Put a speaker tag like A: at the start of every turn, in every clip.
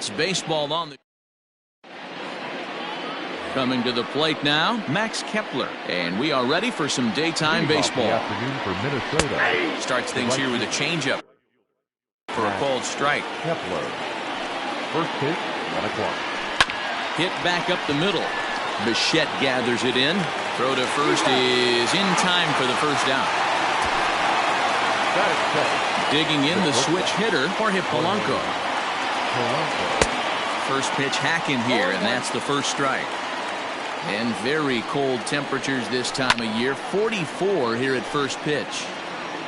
A: It's baseball on the. Coming to the plate now, Max Kepler. And we are ready for some daytime baseball.
B: Afternoon for Minnesota.
A: Starts things here with a changeup for a called strike.
B: Kepler. First pitch, 1 o'clock.
A: Hit back up the middle. Bichette gathers it in. Throw to first is in time for the first out. Digging in the switch hitter, Jorge Polanco. First pitch hacking here, and that's the first strike. And very cold temperatures this time of year. 44 here at first pitch.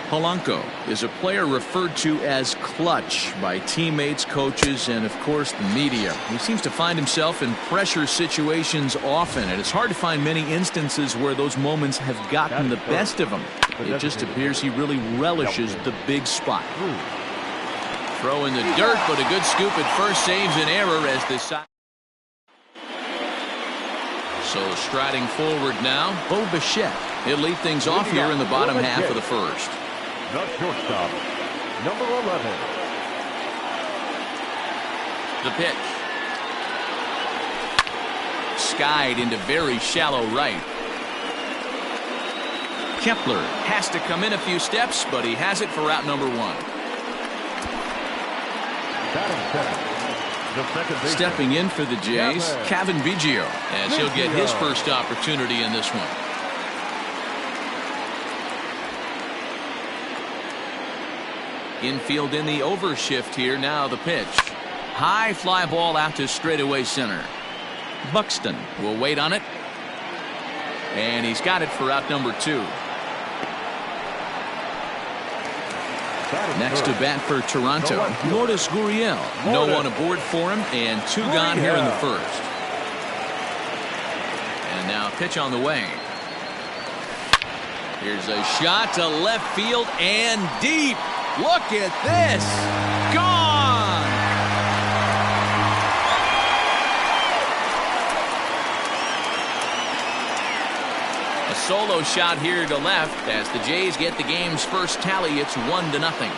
A: Polanco is a player referred to as clutch by teammates, coaches, and of course the media. He seems to find himself in pressure situations often, and it's hard to find many instances where those moments have gotten the best of him. It just appears he really relishes the big spot. Throw in the dirt, but a good scoop at first saves an error as the side. So striding forward now, Bo Bichette. He'll lead things off here in the bottom half of the first.
B: The shortstop, number 11.
A: The pitch. Skied into very shallow right. Kepler has to come in a few steps, but he has it for out number 1. Stepping in for the Jays, Kevin Biggio, as he'll get his first opportunity in this one. Infield in the overshift here. Now the pitch. High fly ball out to straightaway center. Buxton will wait on it. And he's got it for out number 2. Next to bat for Toronto, Lourdes Gurriel. No one aboard for him, and 2 gone here in the first. And now pitch on the way. Here's a shot to left field and deep. Look at this. Gone. A solo shot here to left as the Jays get the game's first tally. It's 1-0.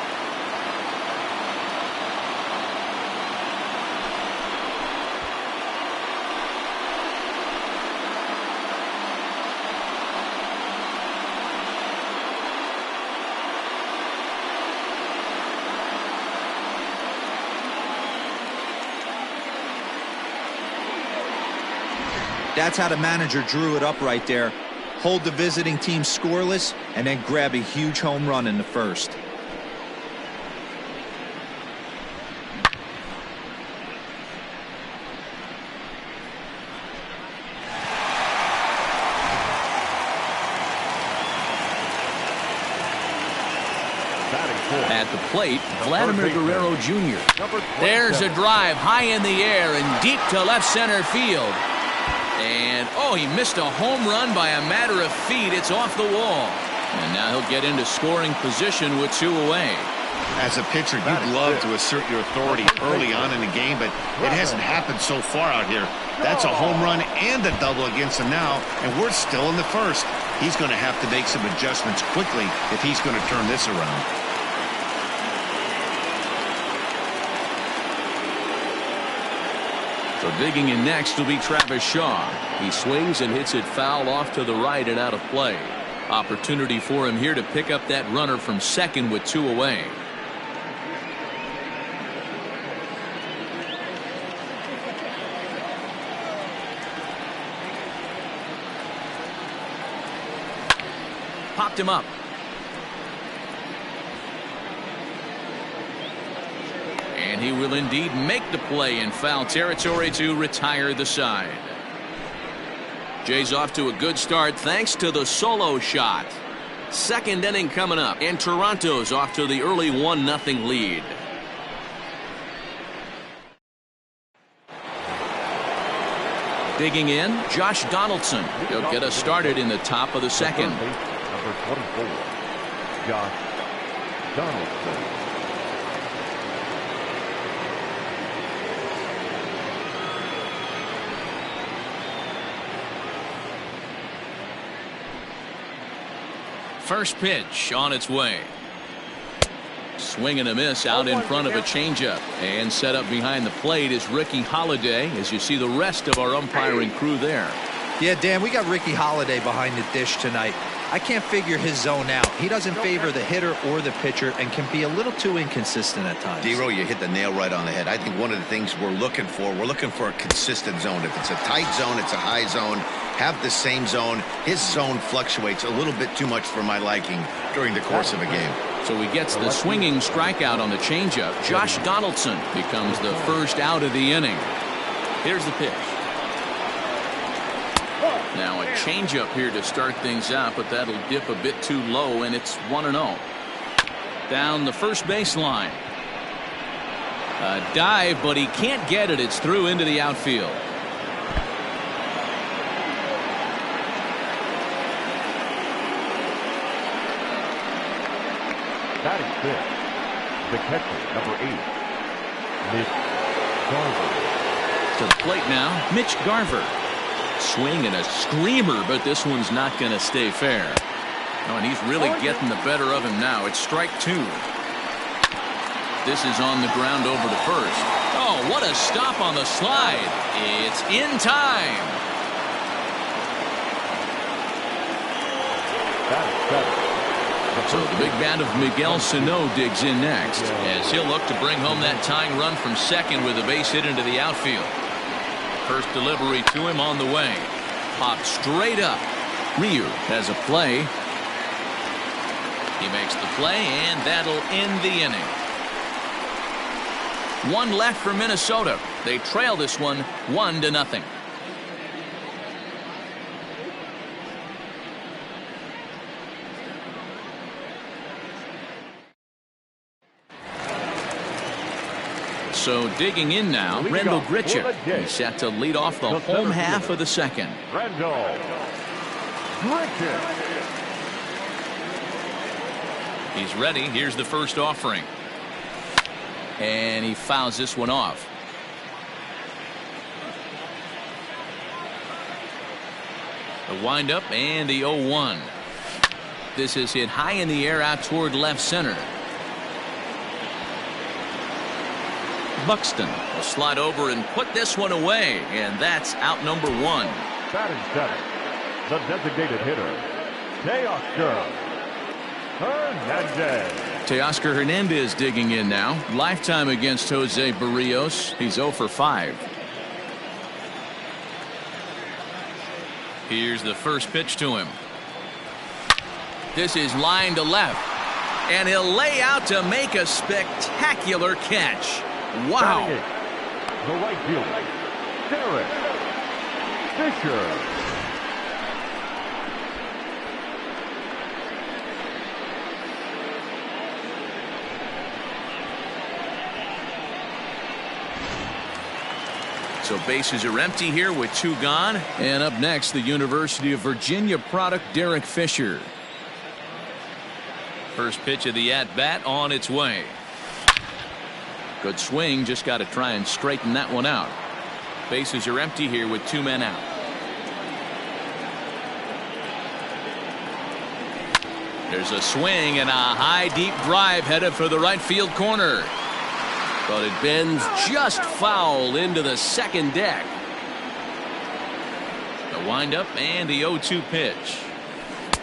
C: That's how the manager drew it up right there. Hold the visiting team scoreless and then grab a huge home run in the first.
A: At the plate, Vladimir Guerrero Jr. There's a drive high in the air and deep to left center field. And, oh, he missed a home run by a matter of feet. It's off the wall. And now he'll get into scoring position with 2 away.
D: As a pitcher, you'd love to assert your authority early on in the game, but it hasn't happened so far out here. That's a home run and a double against him now, and we're still in the first. He's going to have to make some adjustments quickly if he's going to turn this around.
A: So digging in next will be Travis Shaw. He swings and hits it foul off to the right and out of play. Opportunity for him here to pick up that runner from second with 2 away. Popped him up. And he will indeed make the play in foul territory to retire the side. Jays off to a good start thanks to the solo shot. Second inning coming up, and Toronto's off to the early 1-0 lead. Digging in, Josh Donaldson. He'll get us started in the top of the second.
B: Number 24, Josh Donaldson.
A: First pitch on its way. swing and a miss out in front of a changeup. And set up behind the plate is Ricky Holiday, as you see the rest of our umpiring crew there.
C: Yeah, Dan, we got Ricky Holiday behind the dish tonight. I can't figure his zone out. He doesn't favor the hitter or the pitcher and can be a little too inconsistent at times.
D: D-Row, you hit the nail right on the head. I think one of the things we're looking for a consistent zone. If it's a tight zone, it's a high zone. Have the same zone. His zone fluctuates a little bit too much for my liking during the course of a game.
A: So he gets the swinging strikeout on the changeup. Josh Donaldson becomes the first out of the inning. Here's the pitch. Now a changeup here to start things out, but that'll dip a bit too low, and it's 1-0. Down the first baseline. A dive, but he can't get it. It's through into the outfield.
B: Batting fifth, the catcher, number 8, Mitch Garver.
A: To the plate now, Mitch Garver. Swing and a screamer, but this one's not going to stay fair. Oh, and he's really getting the better of him now. It's strike 2. This is on the ground over to first. Oh, what a stop on the slide. It's in time. So the big bat of Miguel Sano digs in next, as he'll look to bring home that tying run from second with a base hit into the outfield. First delivery to him on the way. Popped straight up. Ryu has a play. He makes the play, and that'll end the inning. One left for Minnesota. They trail this one 1-0. So digging in now, Randall Grichuk. He's set to lead off the home half of the second.
B: Randall Grichuk.
A: He's ready. Here's the first offering. And he fouls this one off. The windup and the 0-1. This is hit high in the air out toward left center. Buxton will slide over and put this one away, and that's out number 1.
B: Batting seventh, the designated hitter, Teoscar Hernandez.
A: Teoscar Hernandez digging in now. Lifetime against Jose Barrios. He's 0 for 5. Here's the first pitch to him. This is line to left, and he'll lay out to make a spectacular catch. Wow.
B: The right fielder, Derek Fisher.
A: So bases are empty here with 2 gone. And up next, the University of Virginia product, Derek Fisher. First pitch of the at-bat on its way. Good swing, just got to try and straighten that one out. Bases are empty here with 2 men out. There's a swing and a high deep drive headed for the right field corner. But it bends just foul into the second deck. The windup and the 0-2 pitch.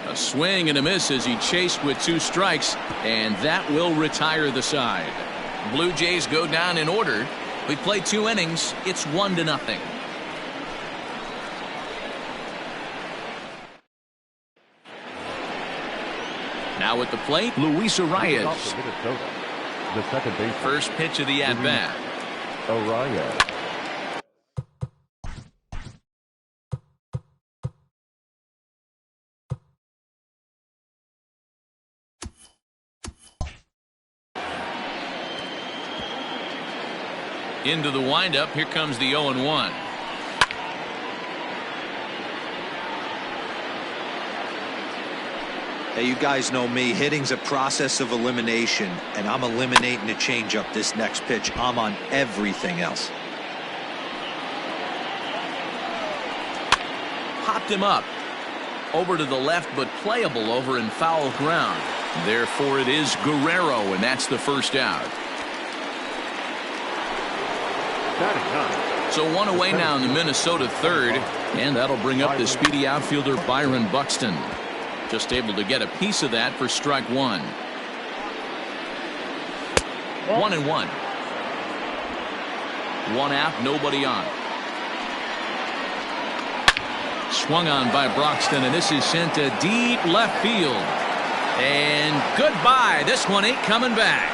A: A swing and a miss as he chased with 2 strikes, and that will retire the side. Blue Jays go down in order. We play 2 innings. It's 1-0. Now at the plate, Luis Arias.
B: The second base.
A: First pitch of the at-bat.
B: Arias.
A: Into the windup. Here comes the 0-1.
C: Hey, you guys know me. Hitting's a process of elimination, and I'm eliminating the changeup this next pitch. I'm on everything else. Popped him up. Over to the left, but playable over in foul ground.
A: Therefore, it is Guerrero, and that's the first out. So one away now in the Minnesota third, and that'll bring up the speedy outfielder Byron Buxton. Just able to get a piece of that for strike one. 1-1. One out, nobody on. Swung on by Broxton, and this is sent to deep left field. And goodbye. This one ain't coming back.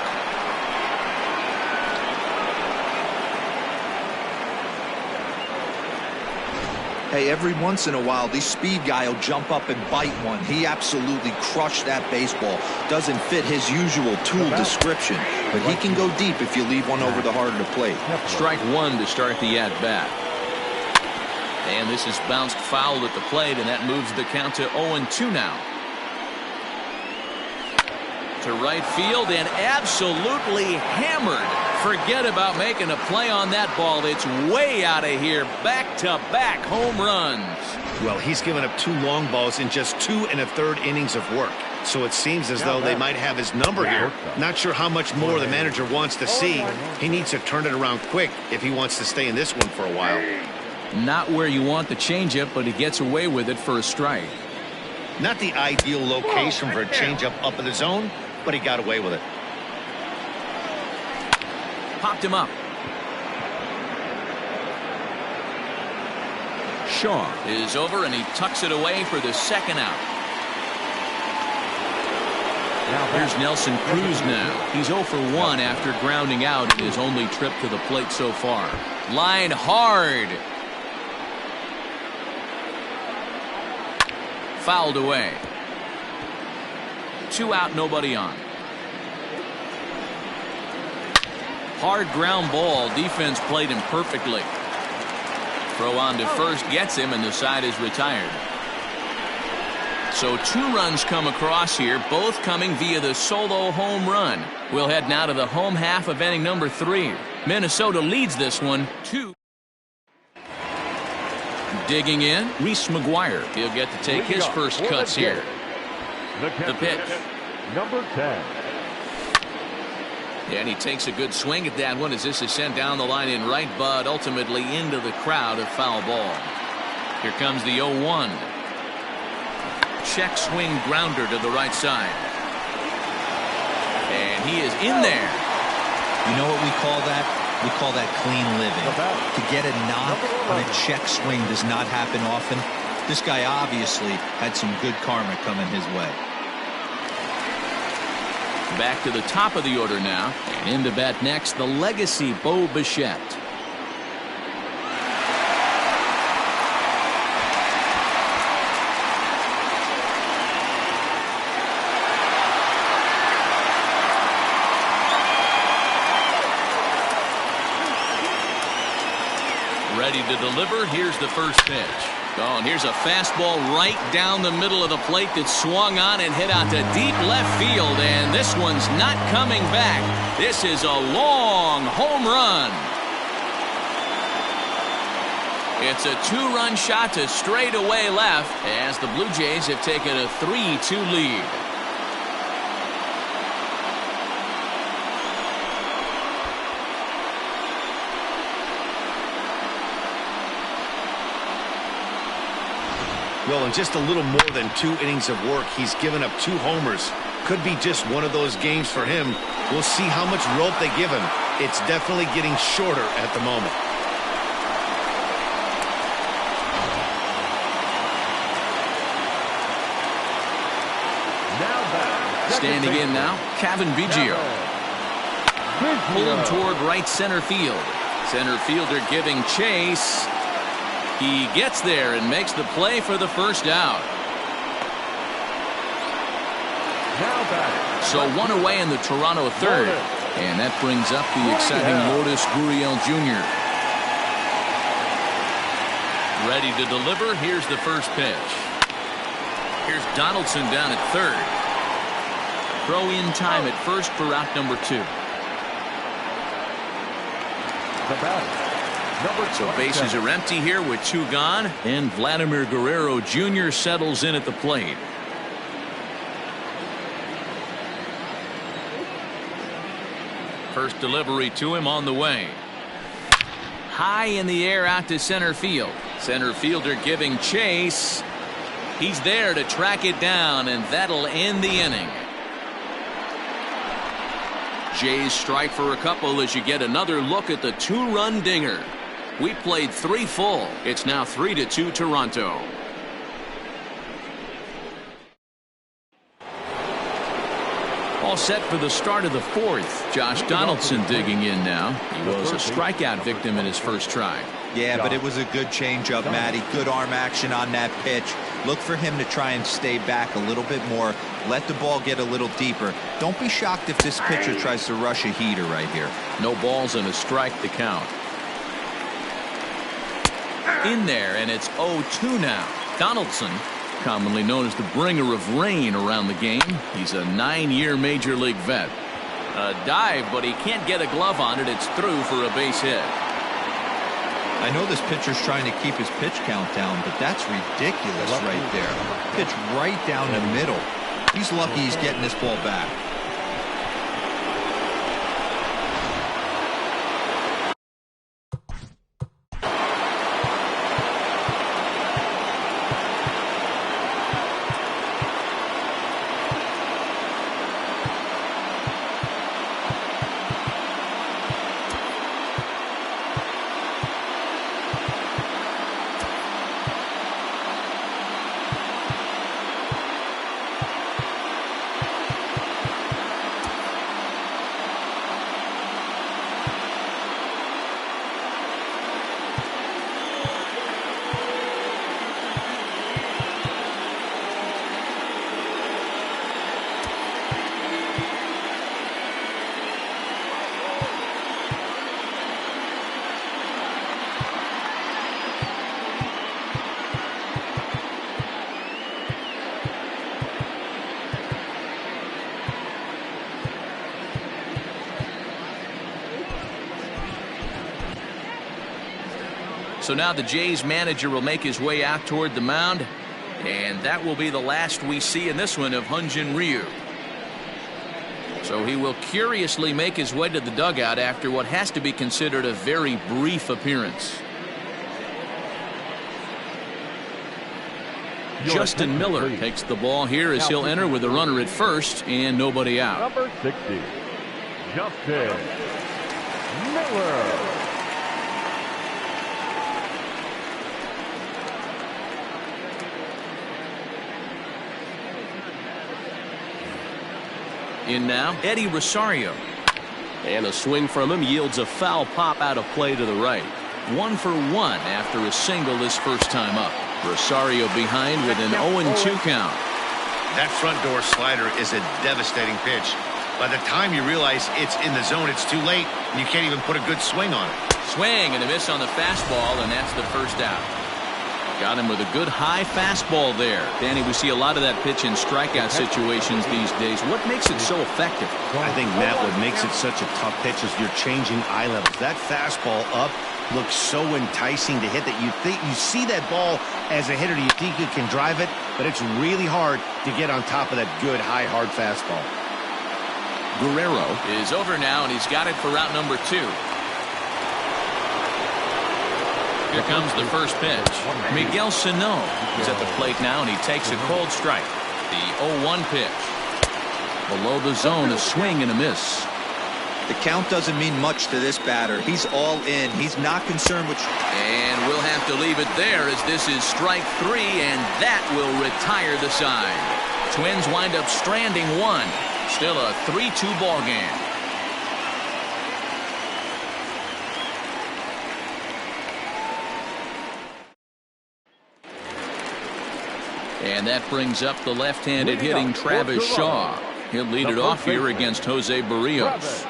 C: Hey, every once in a while, this speed guy will jump up and bite one. He absolutely crushed that baseball. Doesn't fit his usual tool description, but he can go deep if you leave one over the heart of the plate.
A: Strike one to start the at-bat. And this is bounced foul at the plate, and that moves the count to 0-2 now. To right field and absolutely hammered. Forget about making a play on that ball. It's way out of here. Back-to-back home runs.
D: Well, he's given up 2 long balls in just 2 1/3 innings of work. So it seems as though they might have his number here. Not sure how much more the manager wants to see. He needs to turn it around quick if he wants to stay in this one for a while.
A: Not where you want the changeup, but he gets away with it for a strike.
D: Not the ideal location for a changeup up in the zone, but he got away with it.
A: Popped him up. Shaw is over, and he tucks it away for the second out. Here's Nelson Cruz now. He's 0 for 1 after grounding out in his only trip to the plate so far. Line hard. Fouled away. 2 out, nobody on. Hard ground ball. Defense played him perfectly. Throw on to first gets him, and the side is retired. So 2 runs come across here, both coming via the solo home run. We'll head now to the home half of inning number 3. Minnesota leads this one 2. Digging in, Reese McGuire. He'll get to take his first cuts here. The pitch.
B: Number 10.
A: And he takes a good swing at that one as this is sent down the line in right, but ultimately into the crowd, a foul ball. Here comes the 0-1. Check swing grounder to the right side. And he is in there.
C: You know what we call that? We call that clean living. To get a knock on a check swing does not happen often. This guy obviously had some good karma coming his way.
A: Back to the top of the order now. And in to bat next, the legacy Bo Bichette. Ready to deliver. Here's the first pitch. Oh, and here's a fastball right down the middle of the plate that swung on and hit out to deep left field. And this one's not coming back. This is a long home run. It's a 2-run shot to straightaway left as the Blue Jays have taken a 3-2 lead.
D: Well, in just a little more than 2 innings of work, he's given up 2 homers. Could be just one of those games for him. We'll see how much rope they give him. It's definitely getting shorter at the moment.
A: Standing in now, Kevin Biggio. Pull him toward right center field. Center fielder giving chase. He gets there and makes the play for the first out. So 1 away in the Toronto third. And that brings up the exciting Lourdes Gurriel Jr. Ready to deliver. Here's the first pitch. Here's Donaldson down at third. Throw in time at first for out number 2. So bases are empty here with 2 gone, and Vladimir Guerrero Jr. settles in at the plate. First delivery to him on the way. High in the air out to center field. Center fielder giving chase. He's there to track it down, and that'll end the inning. Jays strike for a couple as you get another look at the two-run dinger. We played 3 full. It's now 3-2 Toronto. All set for the start of the 4th. Josh Donaldson digging in now. He was a strikeout victim in his first try.
C: Yeah, but it was a good changeup, Matty. Good arm action on that pitch. Look for him to try and stay back a little bit more. Let the ball get a little deeper. Don't be shocked if this pitcher tries to rush a heater right here.
A: No balls and a strike to count. In there, and it's 0-2 now. Donaldson, commonly known as the bringer of rain around the game. He's a 9-year major league vet. A dive, but he can't get a glove on it. It's through for a base hit.
C: I know this pitcher's trying to keep his pitch count down, but that's ridiculous right there. Pitch right down the middle. He's lucky he's getting this ball back.
A: So now the Jays manager will make his way out toward the mound, and that will be the last we see in this one of Hyun-Jin Ryu. So he will curiously make his way to the dugout after what has to be considered a very brief appearance. Justin Miller takes the ball here as he'll enter with a runner at first and nobody out.
B: Number 60, Justin Miller.
A: In now, Eddie Rosario. And a swing from him yields a foul pop out of play to the right. 1 for 1 after a single his first time up. Rosario behind with an 0-2 count.
D: That front door slider is a devastating pitch. By the time you realize it's in the zone, it's too late, and you can't even put a good swing on it.
A: Swing and a miss on the fastball, and that's the first out. Got him with a good high fastball there. Danny, we see a lot of that pitch in strikeout situations these days. What makes it so effective?
D: I think, Matt, what makes it such a tough pitch is you're changing eye levels. That fastball up looks so enticing to hit that you see that ball as a hitter, you think you can drive it, but it's really hard to get on top of that good high hard fastball.
A: Guerrero is over now, and he's got it for route number 2. Here comes the first pitch. Miguel Sano is at the plate now, and he takes a cold strike. The 0-1 pitch. Below the zone, a swing and a miss.
C: The count doesn't mean much to this batter. He's all in. He's not concerned with...
A: And we'll have to leave it there as this is strike 3, and that will retire the side. Twins wind up stranding 1. Still a 3-2 ball game. And that brings up the left-handed hitting Travis Shaw. He'll lead it off here against Jose Barrios.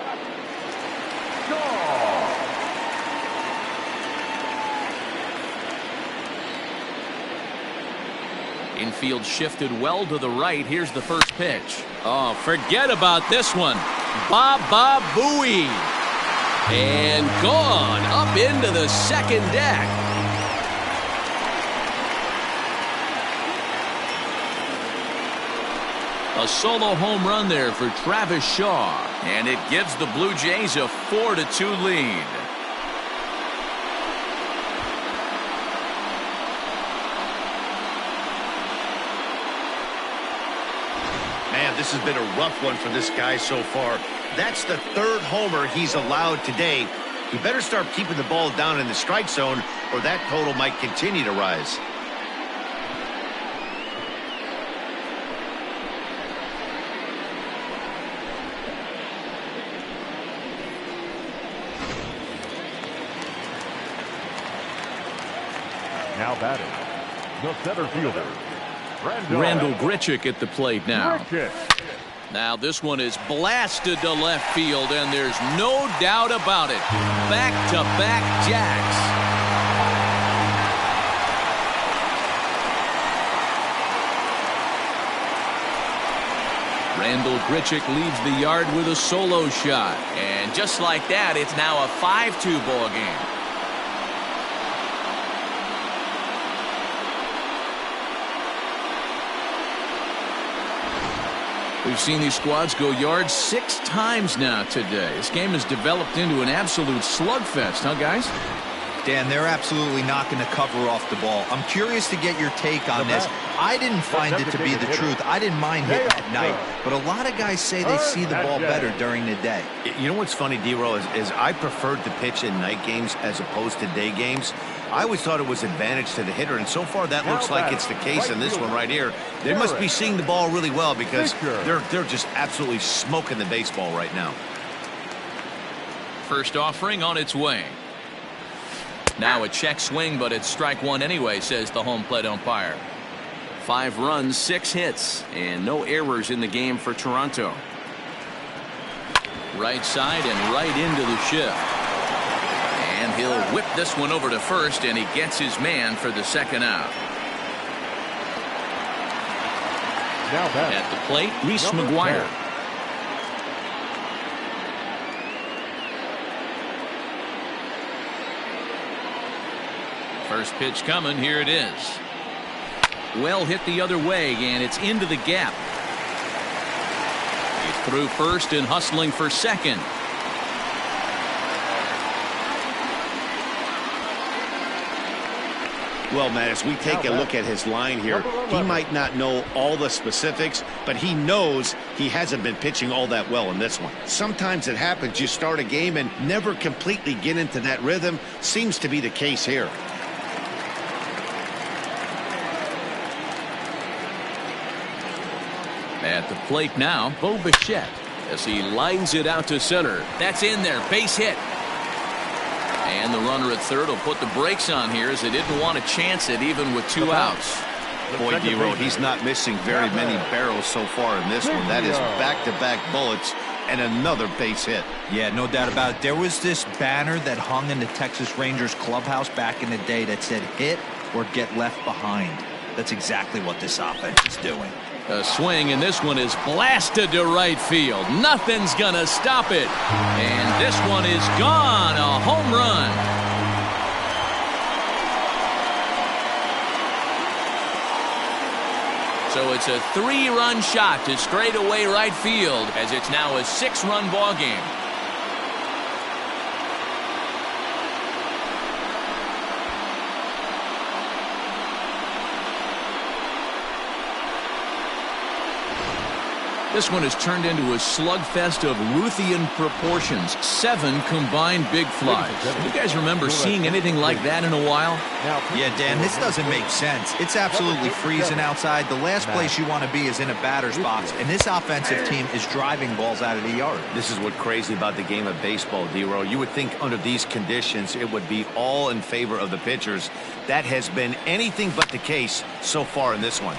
A: Infield shifted well to the right. Here's the first pitch. Oh, forget about this one. Baba Booey. And gone up into the second deck. A solo home run there for Travis Shaw, and it gives the Blue Jays a 4-2 lead.
D: Man, this has been a rough one for this guy so far. That's the third homer he's allowed today. He better start keeping the ball down in the strike zone, or that total might continue to rise.
B: Now batting, the center fielder,
A: Randall Grichuk at the plate now. Now this one is blasted to left field, and there's no doubt about it. Back-to-back jacks. Randall Grichuk leaves the yard with a solo shot. And just like that, it's now a 5-2 ball game. We've seen these squads go yards 6 times now today. This game has developed into an absolute slugfest, huh, guys?
C: Dan, they're absolutely not going to cover off the ball. I'm curious to get your take on this. I didn't find it to be the truth. I didn't mind hitting at night, but a lot of guys say they see the ball better during the day.
D: You know what's funny, D-Roll, is I preferred to pitch in night games as opposed to day games. I always thought it was advantage to the hitter, and so far that looks like it's the case in this one right here. They must be seeing the ball really well because they're just absolutely smoking the baseball right now.
A: First offering on its way. Now a check swing, but it's strike one anyway, says the home plate umpire. 5 runs, 6 hits, and no errors in the game for Toronto. Right side and right into the shift. And he'll whip this one over to first, and he gets his man for the second out. At the plate, Reese McGuire. First pitch coming. Here it is. Well hit the other way, and it's into the gap. He's through first and hustling for second.
D: Well, Matt, as we take a look at his line here, he might not know all the specifics, but he knows he hasn't been pitching all that well in this one. Sometimes it happens. You start a game and never completely get into that rhythm. Seems to be the case here.
A: At the plate now, Bo Bichette, as he lines it out to center. That's in there. Base hit. And the runner at third will put the brakes on here as they didn't want to chance it even with 2 outs.
D: Boy, D-Roll, he's not missing very many barrels so far in this one. That is back-to-back bullets and another base hit.
C: Yeah, no doubt about it. There was this banner that hung in the Texas Rangers clubhouse back in the day that said hit or get left behind. That's exactly what this offense is doing.
A: A swing, and this one is blasted to right field. Nothing's gonna stop it. And this one is gone. A home run. So it's a 3-run shot to straightaway right field as it's now a 6-run ball game. This one has turned into a slugfest of Ruthian proportions. 7 combined big flies. You guys remember seeing anything like that in a while?
C: Yeah, Dan, this doesn't make sense. It's absolutely freezing outside. The last place you want to be is in a batter's box, and this offensive team is driving balls out of the yard.
D: This is what's crazy about the game of baseball, D-Roll. You would think under these conditions it would be all in favor of the pitchers. That has been anything but the case so far in this one.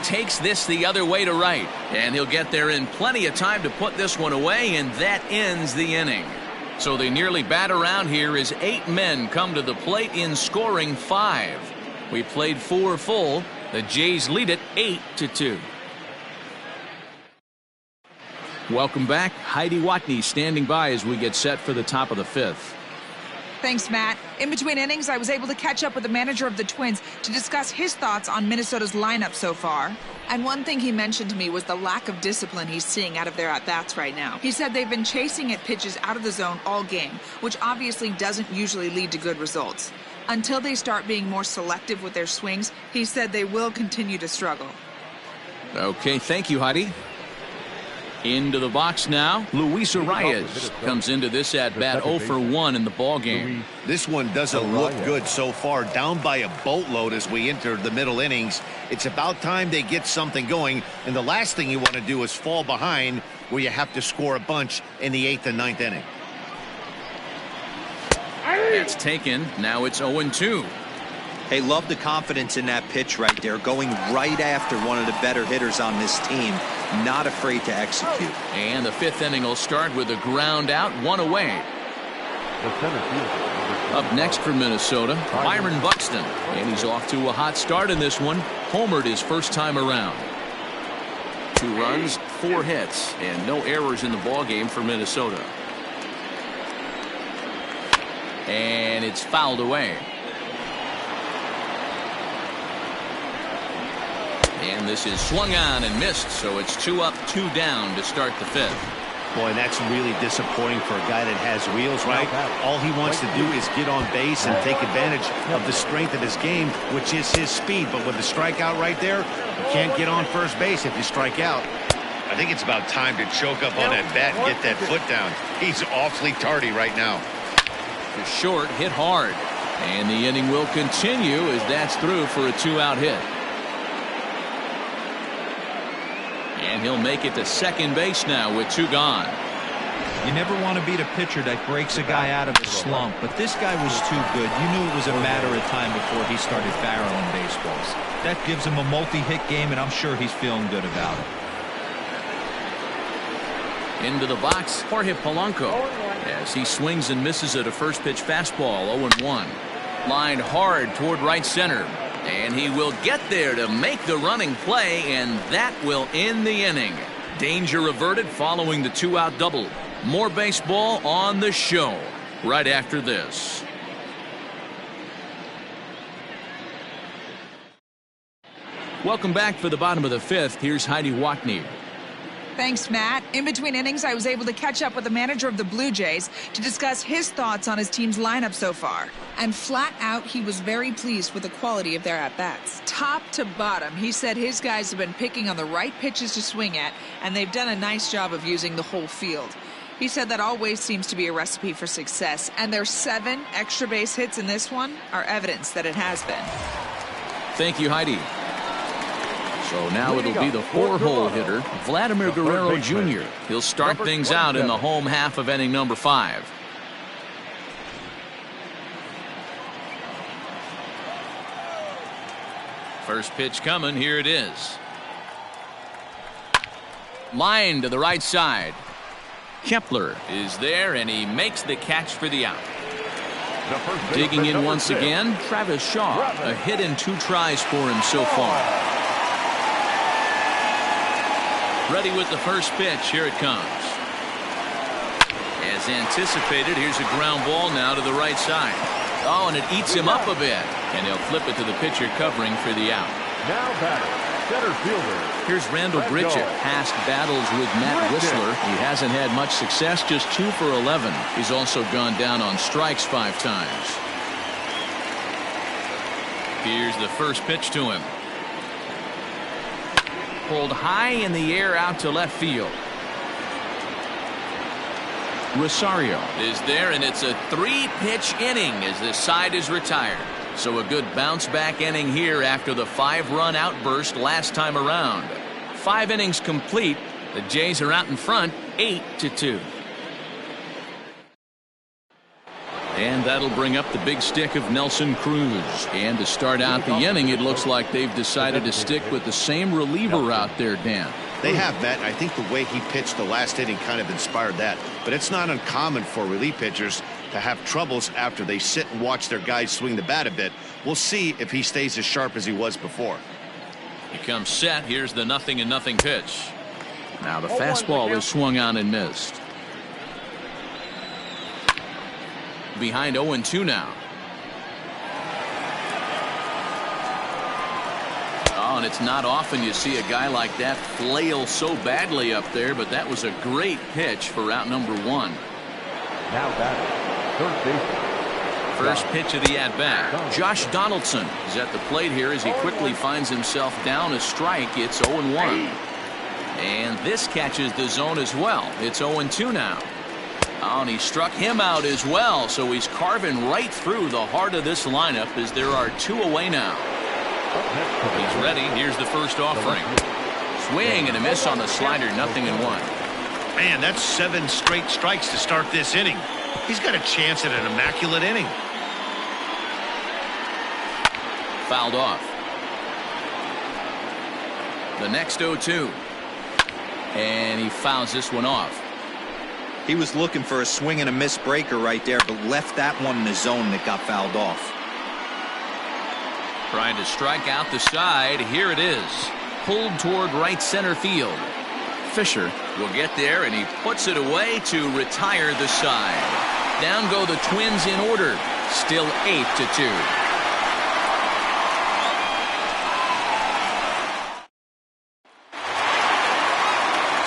A: Takes this the other way to right, and he'll get there in plenty of time to put this one away, and that ends the inning. So they nearly bat around here as 8 men come to the plate in scoring 5. We played 4 full. The Jays lead it 8-2. Welcome back. Heidi Watney standing by as we get set for the top of the 5th.
E: Thanks, Matt. In between innings, I was able to catch up with the manager of the Twins to discuss his thoughts on Minnesota's lineup so far. And one thing he mentioned to me was the lack of discipline he's seeing out of their at-bats right now. He said they've been chasing at pitches out of the zone all game, which obviously doesn't usually lead to good results. Until they start being more selective with their swings, he said they will continue to struggle.
A: Okay, thank you, Heidi. Into the box now, Luis Arias comes into this at-bat 0 for 1 in the ballgame.
D: This one doesn't look good so far. Down by a boatload as we enter the middle innings. It's about time they get something going, and the last thing you want to do is fall behind where you have to score a bunch in the 8th and 9th inning.
A: It's taken. Now it's 0-2.
C: Hey, love the confidence in that pitch right there, going right after one of the better hitters on this team, not afraid to execute.
A: And the 5th inning will start with a ground out, 1 away. Up next for Minnesota, Byron Buxton, and he's off to a hot start in this one. Homered his first time around. 2 runs, 4 hits, and no errors in the ballgame for Minnesota. And it's fouled away. And this is swung on and missed, so it's 2 up, 2 down to start the 5th.
D: Boy, that's really disappointing for a guy that has wheels, right? All he wants to do is get on base and take advantage of the strength of his game, which is his speed. But with the strikeout right there, you can't get on first base if you strike out. I think it's about time to choke up on that bat and get that foot down. He's awfully tardy right now.
A: The short hit hard, and the inning will continue as that's through for a 2-out hit. And he'll make it to second base now with 2 gone.
C: You never want to beat a pitcher that breaks a guy out of a slump, but this guy was too good. You knew it was a matter of time before he started barreling baseballs. That gives him a multi-hit game, and I'm sure he's feeling good about it.
A: Into the box, Jorge Polanco, as he swings and misses at a first pitch fastball, 0-1. Lined hard toward right center, and he will get there to make the running play, and that will end the inning. Danger averted following the 2-out double. More baseball on the show right after this. Welcome back for the bottom of the 5th. Here's Heidi Watney.
E: Thanks, Matt. In between innings, I was able to catch up with the manager of the Blue Jays to discuss his thoughts on his team's lineup so far. And flat out, he was very pleased with the quality of their at-bats. Top to bottom, he said his guys have been picking on the right pitches to swing at, and they've done a nice job of using the whole field. He said that always seems to be a recipe for success, and their 7 extra base hits in this one are evidence that it has been.
A: Thank you, Heidi. So now it'll be the 4-hole hitter, Vladimir Guerrero Jr. He'll start things out in the home half of inning number 5. First pitch coming. Here it is. Line to the right side. Kepler is there, and he makes the catch for the out. Digging in once again, Travis Shaw. A hit in 2 tries for him so far. Ready with the first pitch. Here it comes. As anticipated, here's a ground ball now to the right side. Oh, and it eats him up a bit. And he'll flip it to the pitcher covering for the out.
B: Now batter, center fielder.
A: Here's Randall Grichuk. Past battles with Matt Whistler. He hasn't had much success, just 2 for 11. He's also gone down on strikes 5 times. Here's the first pitch to him. Pulled high in the air out to left field. Rosario is there, and it's a 3-pitch inning as this side is retired. So a good bounce-back inning here after the 5-run outburst last time around. 5 innings complete. The Jays are out in front, 8-2. And that'll bring up the big stick of Nelson Cruz. And to start out the inning, it looks like they've decided to stick with the same reliever out there, Dan.
D: They have, Matt. I think the way he pitched the last inning kind of inspired that. But it's not uncommon for relief pitchers to have troubles after they sit and watch their guys swing the bat a bit. We'll see if he stays as sharp as he was before.
A: He comes set. Here's the 0-0 pitch. Now the fastball is swung on and missed. behind 0-2 now. Oh, and it's not often you see a guy like that flail so badly up there, but that was a great pitch for out number 1.
B: Now batting, third baseman.
A: First pitch of the at-bat. Josh Donaldson is at the plate here as he quickly finds himself down a strike. It's 0-1. And this catches the zone as well. It's 0-2 now. Oh, and he struck him out as well, so he's carving right through the heart of this lineup as there are 2 away now. He's ready. Here's the first offering. Swing and a miss on the slider. 0-1.
D: Man, that's 7 straight strikes to start this inning. He's got a chance at an immaculate inning.
A: Fouled off. The next 0-2. And he fouls this one off.
C: He was looking for a swing and a miss breaker right there, but left that one in the zone that got fouled off.
A: Trying to strike out the side. Here it is. Pulled toward right center field. Fisher will get there, and he puts it away to retire the side. Down go the Twins in order. Still 8-2.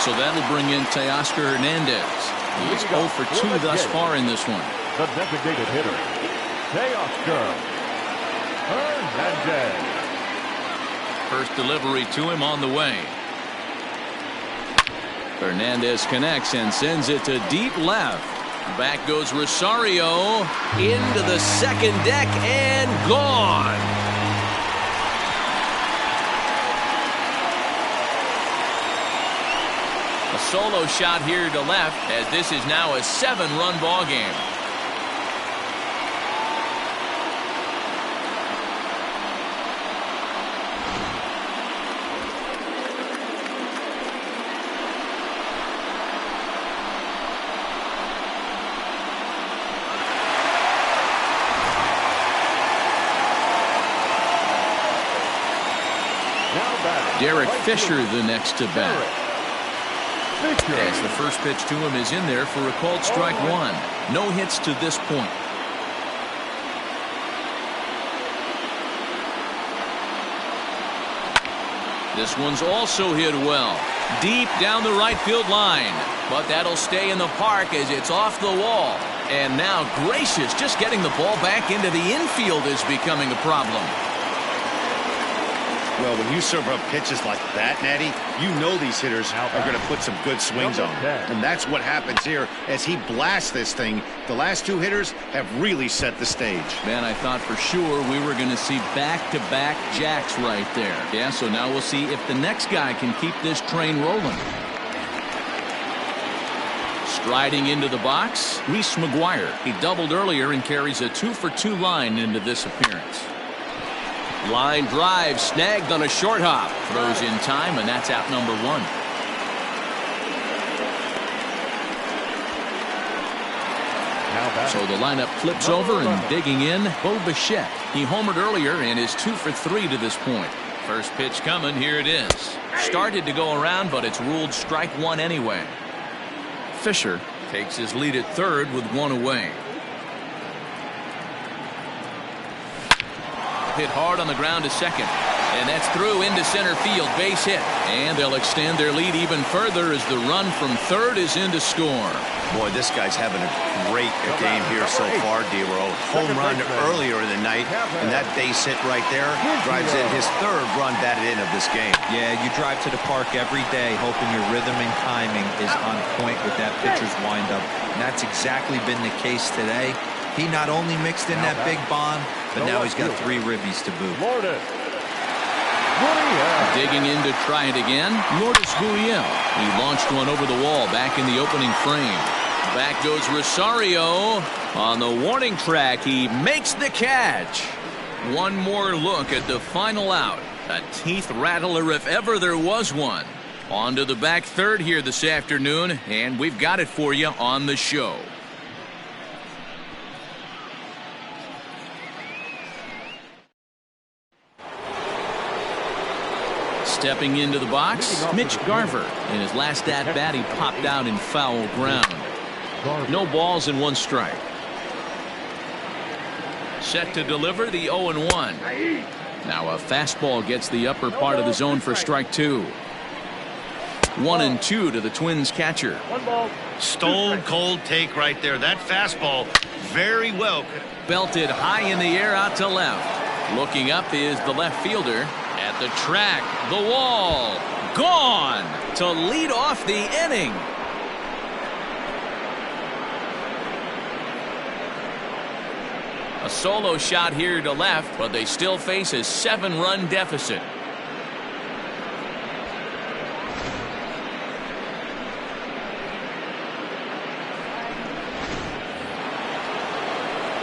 A: So that'll bring in Teoscar Hernandez. He's 0 for 2 thus far in this one.
B: The designated hitter, Teoscar Hernandez.
A: First delivery to him on the way. Hernandez connects and sends it to deep left. Back goes Rosario into the second deck and gone. A solo shot here to left as this is now a 7-run ball game. Derek Fisher the next to bat. As the first pitch to him is in there for a called strike 1. No hits to this point. This one's also hit well. Deep down the right field line. But that'll stay in the park as it's off the wall. And now Gracious just getting the ball back into the infield is becoming a problem.
D: Well, when you serve up pitches like that, Natty, you know these hitters are going to put some good swings on them. And that's what happens here as he blasts this thing. The last 2 hitters have really set the stage.
A: Man, I thought for sure we were going to see back-to-back jacks right there. Yeah, so now we'll see if the next guy can keep this train rolling. Striding into the box, Reese McGuire. He doubled earlier and carries a 2 for 2 line into this appearance. Line drive snagged on a short hop. Throws in time, and that's out number 1. So the lineup flips over and digging in, Bo Bichette. He homered earlier and is 2 for 3 to this point. First pitch coming. Here it is. Started to go around, but it's ruled strike 1 anyway. Fisher takes his lead at third with 1 away. Hit hard on the ground to second, and that's through into center field. Base hit, and they'll extend their lead even further as the run from third is in to score.
D: Boy, this guy's having a great game here so far, D-Row. Home run earlier in the night, and that base hit right there drives in his 3rd run batted in of this game.
C: Yeah, you drive to the park every day hoping your rhythm and timing is on point with that pitcher's windup, and that's exactly been the case today. He not only mixed in that big bomb, but now he's got 3 ribbies to boot.
A: Digging in to try it again, Lourdes Gurriel. He launched one over the wall back in the opening frame. Back goes Rosario. On the warning track, he makes the catch. One more look at the final out. A teeth rattler if ever there was one. On to the back third here this afternoon, and we've got it for you on the show. Stepping into the box, Mitch Garver. In his last at-bat, he popped out in foul ground. No balls and 1 strike. Set to deliver the 0-1. Now a fastball gets the upper part of the zone for strike two. 1-2 to the Twins catcher.
D: Stone cold take right there. That fastball very well.
A: Belted high in the air out to left. Looking up is the left fielder. At the track, the wall, gone to lead off the inning. A solo shot here to left, but they still face a 7-run deficit.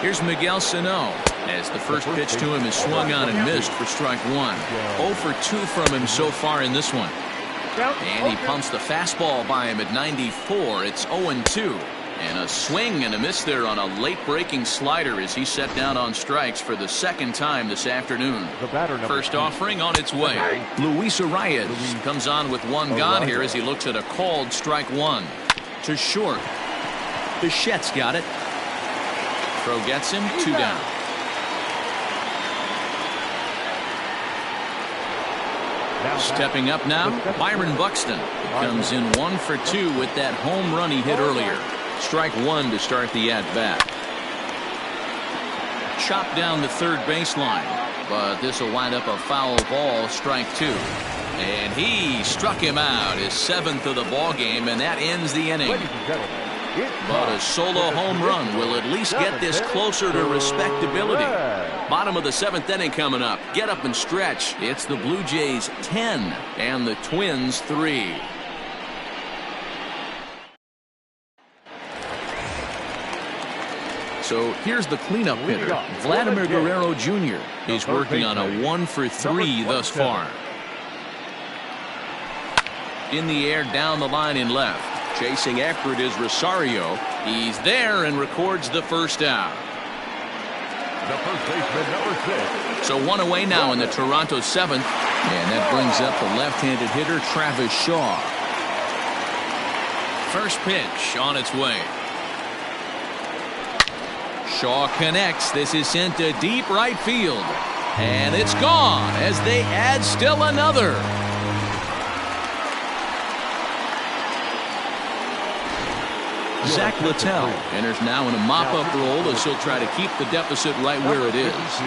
A: Here's Miguel Sano as the first pitch to him is swung on and missed for strike one. 0 for 2 from him so far in this one. And he pumps the fastball by him at 94. It's 0-2. And a swing and a miss there on a late breaking slider as he set down on strikes for the second time this afternoon. First offering on its way. Luis Arias comes on with one gone here as he looks at a called strike one. To short. Bichette's got it. Throw gets him, 2 down. Stepping up now, Byron Buxton comes in 1 for 2 with that home run he hit earlier. Strike one to start the at-bat. Chopped down the third baseline, but this will wind up a foul ball, strike two. And he struck him out, his 7th of the ball game, and that ends the inning. But a solo home run will at least get this closer to respectability. Bottom of the 7th inning coming up. Get up and stretch. It's the Blue Jays 10 and the Twins 3. So here's the cleanup hitter, Vladimir Guerrero Jr. He's working on a 1 for 3 thus far. In the air down the line in left. Chasing after it is Rosario. He's there and records the first out.
B: The first baseman, number 6.
A: So 1 away now in the Toronto 7th. And that brings up the left-handed hitter Travis Shaw. First pitch on its way. Shaw connects. This is sent to deep right field. And it's gone as they add still another. Zach Littell enters now in a mop-up role as he'll try to keep the deficit right where it is.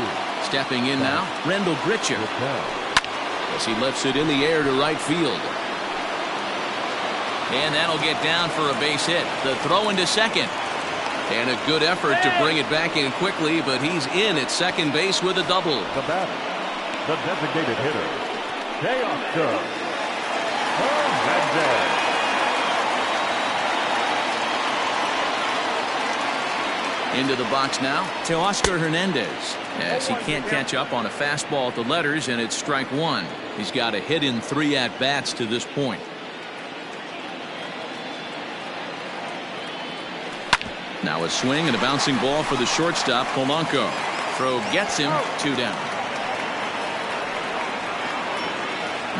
A: Stepping in now, Rendell Gritcher as he lifts it in the air to right field. And that'll get down for a base hit. The throw into second. And a good effort to bring it back in quickly, but he's in at second base with a double.
B: The batter, the designated hitter, Teoscar Hernandez.
A: Into the box now, Teoscar Hernandez, as he can't catch up on a fastball at the letters, and it's strike one. He's got a hit in 3 at-bats to this point. Now a swing and a bouncing ball for the shortstop, Polanco. Throw gets him, 2 down.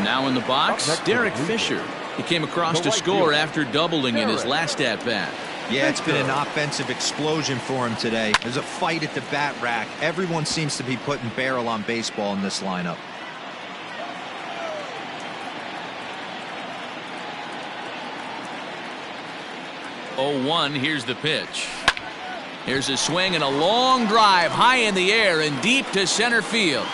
A: Now in the box, Derek Fisher. He came across to score after doubling in his last at-bat.
C: Yeah, it's been an offensive explosion for him today. There's a fight at the bat rack. Everyone seems to be putting barrel on baseball in this lineup.
A: Oh, 1, here's the pitch. Here's a swing and a long drive high in the air and deep to center field.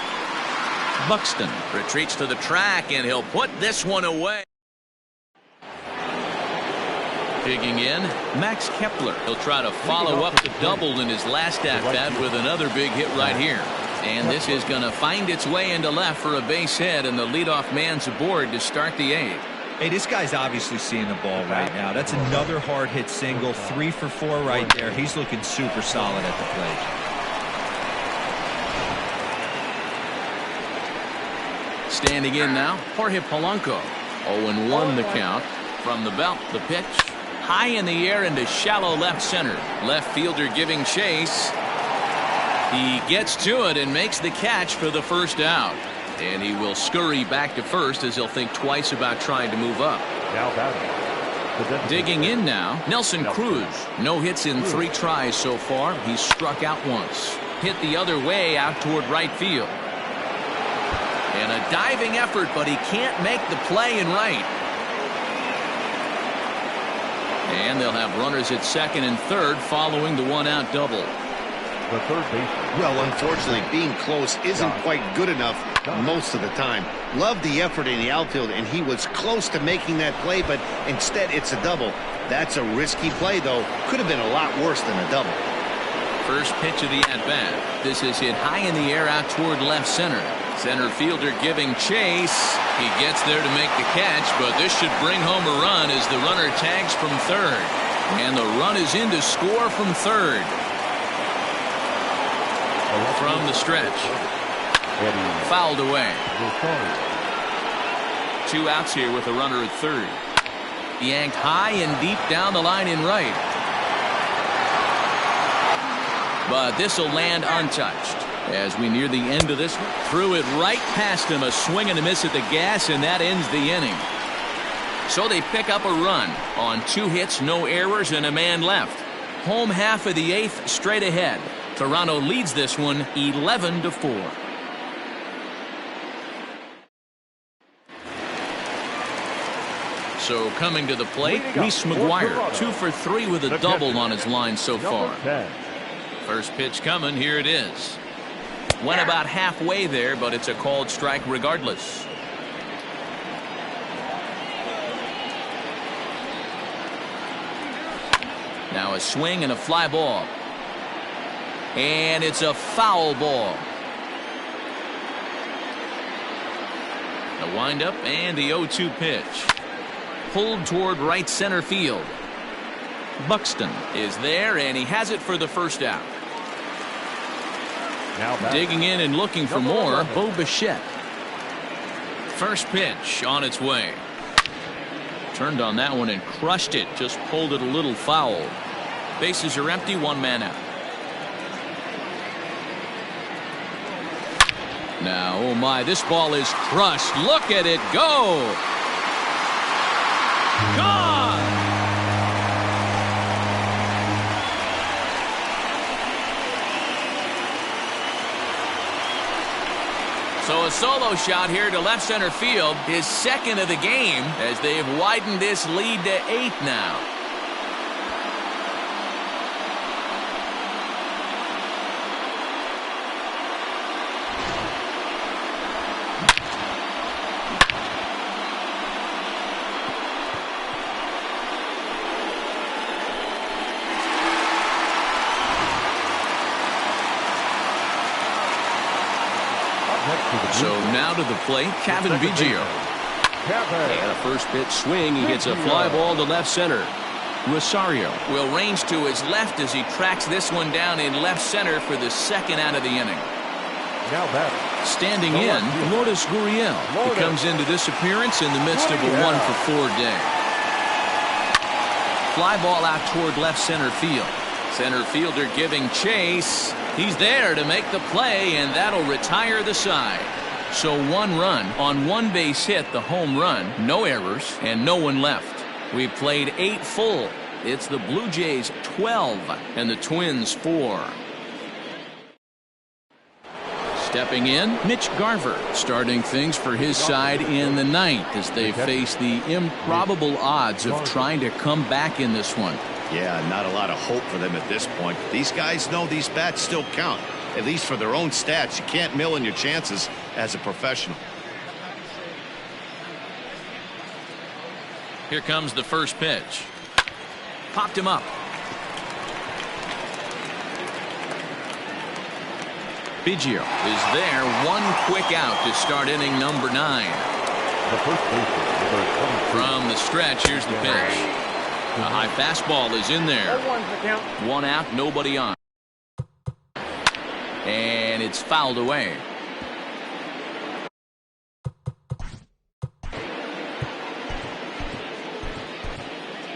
A: Buxton retreats to the track, and he'll put this one away. Digging in, Max Kepler. He'll try to follow up the double in his last at-bat with another big hit right here. And this is going to find its way into left for a base hit, and the leadoff man's aboard to start the 8th.
C: Hey, this guy's obviously seeing the ball right now. That's another hard hit single. 3 for 4 right there. He's looking super solid at the plate.
A: Standing in now, Jorge Polanco. 0-1 the count. From the belt, the pitch. High in the air into shallow left center. Left fielder giving chase. He gets to it and makes the catch for the first out. And he will scurry back to first as he'll think twice about trying to move up. Digging in now, Nelson Cruz. No hits in 3 tries so far. He's struck out once. Hit the other way out toward right field. And a diving effort, but he can't make the play in right. And they'll have runners at second and third following the one-out double.
B: The third baseman.
D: Well, unfortunately, being close isn't quite good enough most of the time. Loved the effort in the outfield, and he was close to making that play, but instead it's a double. That's a risky play, though. Could have been a lot worse than a double.
A: First pitch of the at-bat. This is hit high in the air out toward left center. Center fielder giving chase. He gets there to make the catch, but this should bring home a run as the runner tags from third. And the run is in to score from third. From the stretch. Fouled away. 2 outs here with a runner at third. Yanked high and deep down the line in right. But this will land untouched. As we near the end of this, threw it right past him. A swing and a miss at the gas, and that ends the inning. So they pick up a run on 2 hits, no errors, and a man left. Home half of the 8th straight ahead. Toronto leads this one 11-4. So coming to the plate, Reese McGuire, 2 for 3 with a double on his line so far. First pitch coming, here it is. Went about halfway there, but it's a called strike regardless. Now a swing and a fly ball. And it's a foul ball. The windup and the 0-2 pitch. Pulled toward right center field. Buxton is there, and he has it for the first out. Digging in and looking for more, Bo Bichette. First pitch on its way. Turned on that one and crushed it. Just pulled it a little foul. Bases are empty, 1 man out. Now, oh my, this ball is crushed. Look at it go. Gone. So a solo shot here to left center field, his second of the game, as they've widened this lead to 8 now. So now to the plate, Kevin Biggio. And a first pitch swing. He hits a fly ball to left center. Rosario will range to his left as he tracks this one down in left center for the second out of the inning. Standing in, Lourdes Gurriel. He comes into this appearance in the midst of a 1-for-4 day. Fly ball out toward left center field. Center fielder giving chase. He's there to make the play, and that'll retire the side. So 1 run on 1 base hit, the home run, no errors, and no one left. We played 8 full. It's the Blue Jays 12 and the Twins 4. Stepping in, Mitch Garver, starting things for his side in the 9th as they face the improbable odds of trying to come back in this one.
D: Yeah, not a lot of hope for them at this point. These guys know these bats still count, at least for their own stats. You can't mill in your chances as a professional.
A: Here comes the first pitch. Popped him up. Biggio is there. 1 quick out to start inning number 9. From the stretch, here's the pitch. A high fastball is in there. 1 out, nobody on. And it's fouled away.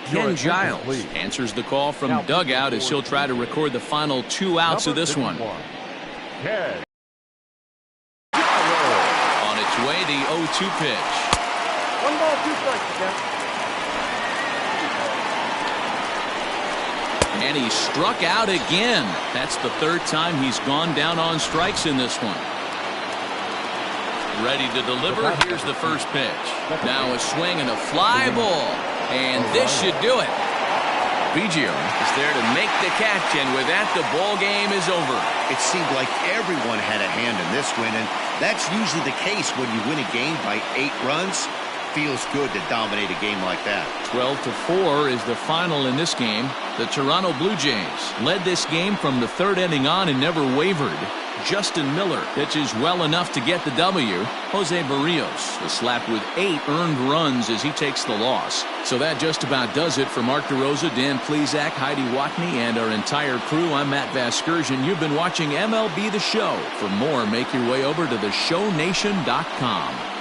A: Ken Giles answers the call from dugout as he'll try to record the final 2 outs of this one. On its way, the 0-2 pitch.
B: 1 ball, 2 strikes, again.
A: And he struck out again. That's the third time he's gone down on strikes in this one. Ready to deliver. Here's the first pitch. Now a swing and a fly ball. And this should do it. Biggio is there to make the catch, and with that, the ball game is over.
D: It seemed like everyone had a hand in this win, and that's usually the case when you win a game by 8 runs. Feels good to dominate a game like that.
A: 12-4 is the final in this game. The Toronto Blue Jays led this game from the third inning on and never wavered. Justin Miller pitches well enough to get the W. Jose Barrios is slapped with 8 earned runs as he takes the loss. So that just about does it for Mark DeRosa, Dan Plesac, Heidi Watney, and our entire crew. I'm Matt Vasgersian. You've been watching MLB The Show. For more, make your way over to theshownation.com.